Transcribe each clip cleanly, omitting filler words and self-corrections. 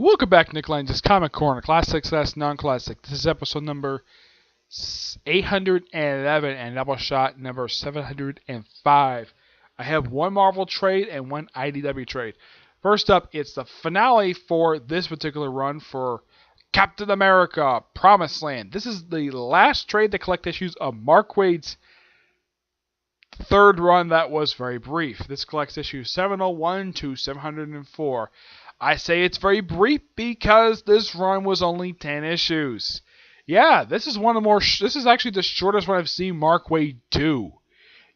Welcome back, Nick Lenz, Comic Corner, Classics vs. Non-Classic. This is episode number 811 and Doubleshot number 705. I have one Marvel trade and one IDW trade. First up, it's the finale for this particular run for Captain America, Promised Land. This is the last trade to collect issues of Mark Waid's third run that was very brief. This collects issues 701 to 704. I say it's very brief because this run was only 10 issues. Yeah, this is this is actually the shortest one I've seen Mark Waid do.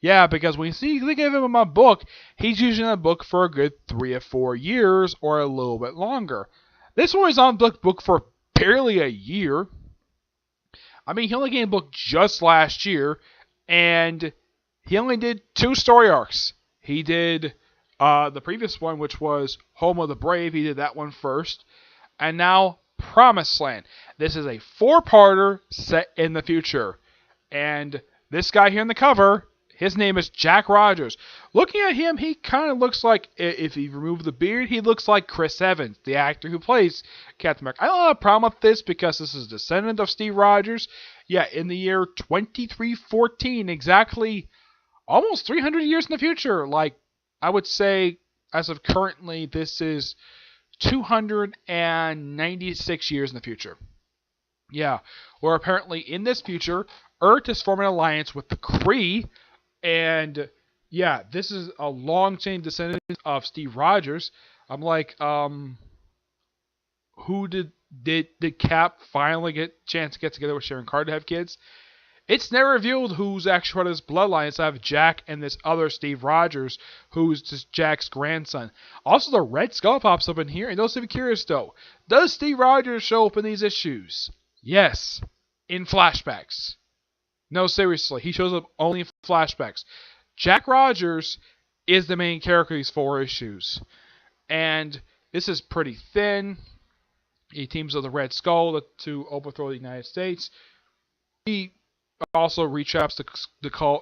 Yeah, because when you think of him in my book, he's usually in a book for a good 3 or 4 years or a little bit longer. This one was on book for barely a year. I mean, he only came in book just last year, and he only did 2 story arcs. He did the previous one, which was Home of the Brave. He did that one first. And now Promised Land. This is a 4-parter set in the future. And this guy here in the cover, his name is Jack Rogers. Looking at him, he kind of looks like, if he removed the beard, he looks like Chris Evans, the actor who plays Captain America. I don't have a problem with this because this is a descendant of Steve Rogers. Yeah, in the year 2314, exactly almost 300 years in the future. Like, I would say, as of currently, this is 296 years in the future. Yeah, where apparently in this future, Earth is forming an alliance with the Kree, and yeah, this is a long-chain descendant of Steve Rogers. I'm like, who did Cap finally get a chance to get together with Sharon Carter to have kids? It's never revealed who's actually part of this bloodline. It's have Jack and this other Steve Rogers, who's just Jack's grandson. Also, the Red Skull pops up in here, and those of you curious though, does Steve Rogers show up in these issues? Yes, in flashbacks. No, seriously, he shows up only in flashbacks. Jack Rogers is the main character of these 4 issues, and this is pretty thin. He teams with the Red Skull to overthrow the United States. He also retraps the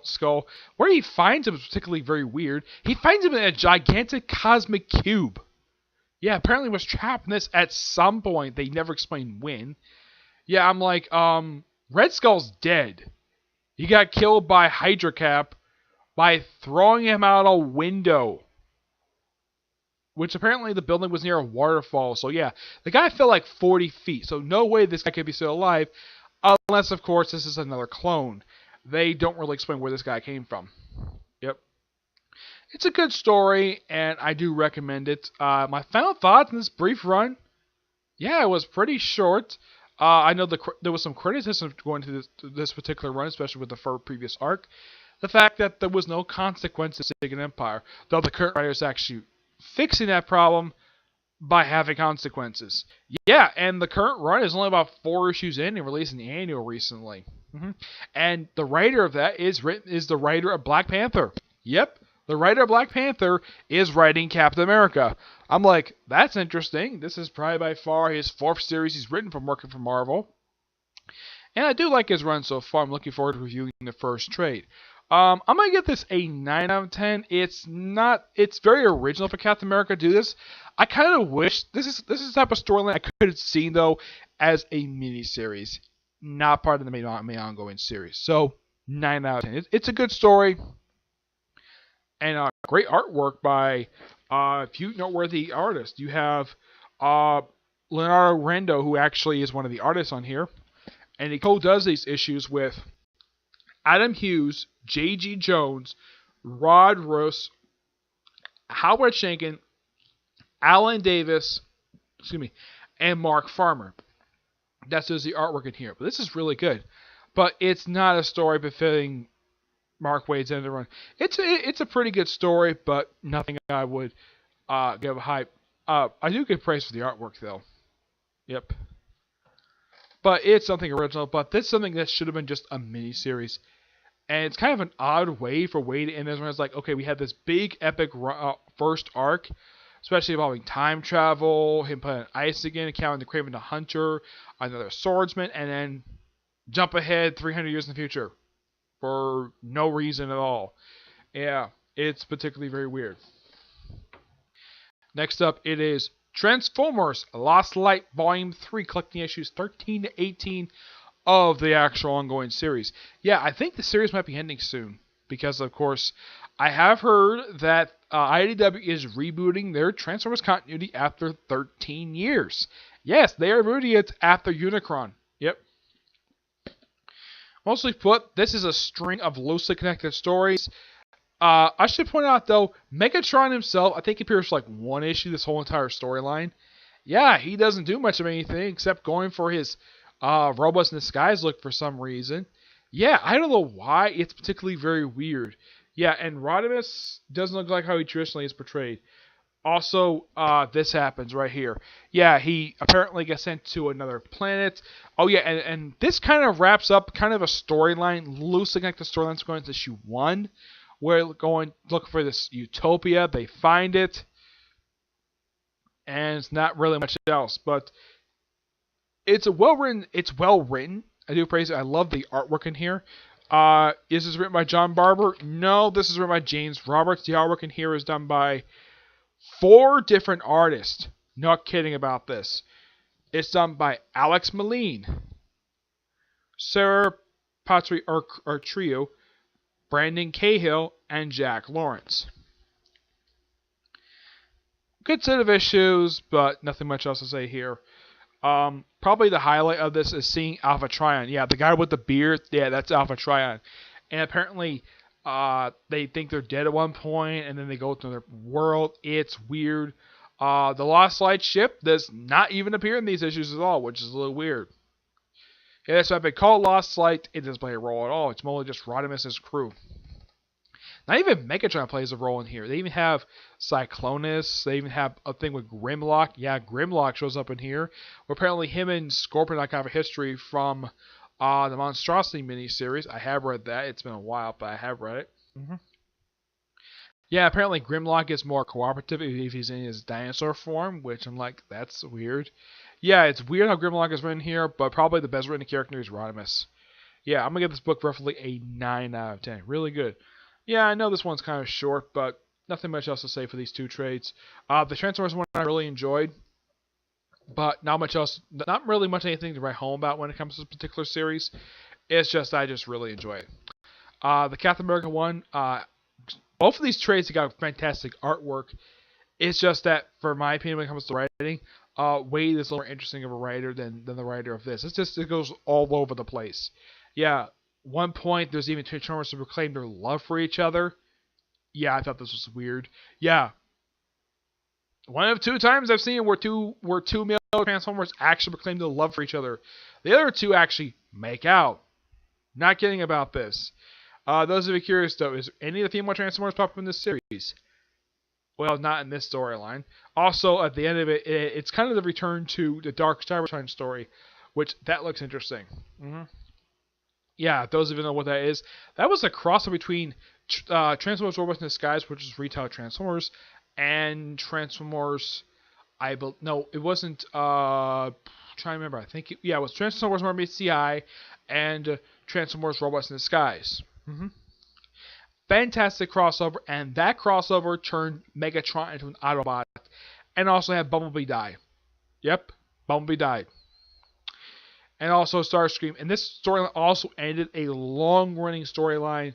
skull. Where he finds him is particularly very weird. He finds him in a gigantic cosmic cube. Yeah, apparently was trapped in this at some point. They never explain when. Yeah, I'm like, Red Skull's dead. He got killed by Hydra Cap by throwing him out a window. Which apparently the building was near a waterfall. So yeah, the guy fell like 40 feet. So no way this guy could be still alive. Unless, of course, this is another clone. They don't really explain where this guy came from. Yep. It's a good story, and I do recommend it. My final thoughts on this brief run? Yeah, it was pretty short. I know there was some criticism going to this particular run, especially with the previous arc. The fact that there was no consequences to Second Empire, though the current writer is actually fixing that problem by having consequences. Yeah, and the current run is only about 4 issues in and released an annual recently. And the writer of that is the writer of Black Panther. Yep, the writer of Black Panther is writing Captain America. I'm like, that's interesting. This is probably by far his 4th series he's written from working for Marvel. And I do like his run so far. I'm looking forward to reviewing the first trade. I'm going to give this a 9 out of 10. It's very original for Captain America to do this. I kind of wish, this is the type of storyline I could have seen, though, as a miniseries. Not part of the main ongoing series. So, 9 out of 10. It's a good story. And great artwork by a few noteworthy artists. You have Leonardo Rendo, who actually is one of the artists on here. And he co-does these issues with Adam Hughes, J.G. Jones, Rod Roos, Howard Schenken, Alan Davis, and Mark Farmer. That's just the artwork in here. But this is really good. But it's not a story befitting Mark Waid's end of the run. It's a pretty good story, but nothing I would give a hype. I do give praise for the artwork, though. Yep. But it's something original. But this is something that should have been just a mini-series. And it's kind of an odd way for Waid to end this one. It's like, okay, we had this big, epic first arc, especially involving time travel, him playing ice again, encountering the Kraven the Hunter, another swordsman, and then jump ahead 300 years in the future for no reason at all. Yeah, it's particularly very weird. Next up, it is Transformers Lost Light Volume 3, collecting issues 13 to 18 of the actual ongoing series. Yeah, I think the series might be ending soon because, of course, I have heard that IDW is rebooting their Transformers continuity after 13 years. Yes, they are rebooting it after Unicron. Yep. Mostly put, this is a string of loosely connected stories. I should point out, though, Megatron himself, I think he appears for like one issue this whole entire storyline. Yeah, he doesn't do much of anything except going for his robots in disguise look for some reason. Yeah, I don't know why. It's particularly very weird. Yeah, and Rodimus doesn't look like how he traditionally is portrayed. Also, this happens right here. Yeah, he apparently gets sent to another planet. Oh yeah, and this kind of wraps up kind of a storyline, loosely connected storylines going into issue 1, where going look for this utopia. They find it, and it's not really much else. But it's well written. It's well written. I do praise it. I love the artwork in here. Is this written by John Barber? No, this is written by James Roberts. The artwork in here is done by 4 different artists. Not kidding about this. It's done by Alex Moline, Sarah Patri or Trio, Brandon Cahill, and Jack Lawrence. Good set of issues, but nothing much else to say here. Probably the highlight of this is seeing Alpha Trion. Yeah, the guy with the beard, yeah, that's Alpha Trion. And apparently, they think they're dead at one point, and then they go to another world. It's weird. The Lost Light ship does not even appear in these issues at all, which is a little weird. Yeah, that's why they call Lost Light. It doesn't play a role at all. It's mostly just Rodimus' crew. Not even Megatron plays a role in here. They even have Cyclonus. They even have a thing with Grimlock. Yeah, Grimlock shows up in here. Where apparently him and Scorpion have a history from the Monstrosity miniseries. I have read that. It's been a while, but I have read it. Yeah, apparently Grimlock is more cooperative if he's in his dinosaur form, which I'm like, that's weird. Yeah, it's weird how Grimlock is written here, but probably the best written character is Rodimus. Yeah, I'm going to give this book roughly a 9 out of 10. Really good. Yeah, I know this one's kind of short, but nothing much else to say for these 2 trades. The Transformers one I really enjoyed, but not much else, not really much anything to write home about when it comes to this particular series. It's just, I just really enjoy it. The Captain America one, both of these trades have got fantastic artwork. It's just that, for my opinion, when it comes to writing, Waid is a little more interesting of a writer than the writer of this. It's just, it goes all over the place. Yeah, one point, there's even 2 Transformers who proclaim their love for each other. Yeah, I thought this was weird. Yeah. One of 2 times I've seen where two male Transformers actually proclaim their love for each other. The other 2 actually make out. Not kidding about this. Those of you curious, though, is any of the female Transformers pop up in this series? Well, not in this storyline. Also, at the end of it, it's kind of the return to the Dark Cybertron story, which, that looks interesting. Yeah, those of you know what that is, that was a crossover between Transformers Robots in Disguise, which is retail Transformers, and Transformers, no, it wasn't, trying to remember, I think, it was Transformers Marvel CI and Transformers Robots in Disguise. Fantastic crossover, and that crossover turned Megatron into an Autobot, and also had Bumblebee die. Yep, Bumblebee died. And also Starscream. And this storyline also ended a long-running storyline,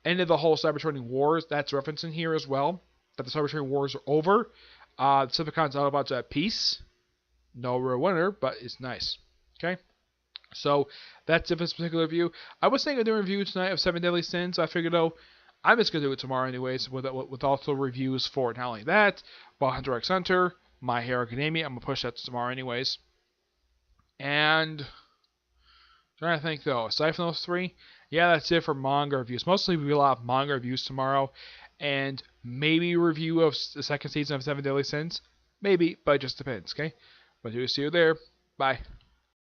ended the whole Cybertronian Wars. That's referenced in here as well, that the Cybertronian Wars are over. Decepticons and Autobots are at peace. No real winner, but it's nice. Okay? So, that's it for this particular review. I was thinking of doing a review tonight of 7 Deadly Sins. I figured, I'm just going to do it tomorrow anyways, with also reviews for not only that, but Hunter x Hunter, My Hero Academia. I'm going to push that to tomorrow anyways. And trying to think, though, aside from those 3, yeah, that's it for manga reviews. Mostly we will have manga reviews tomorrow, and maybe a review of the 2nd season of 7 Deadly Sins. Maybe, but it just depends, okay? But do see you there. Bye.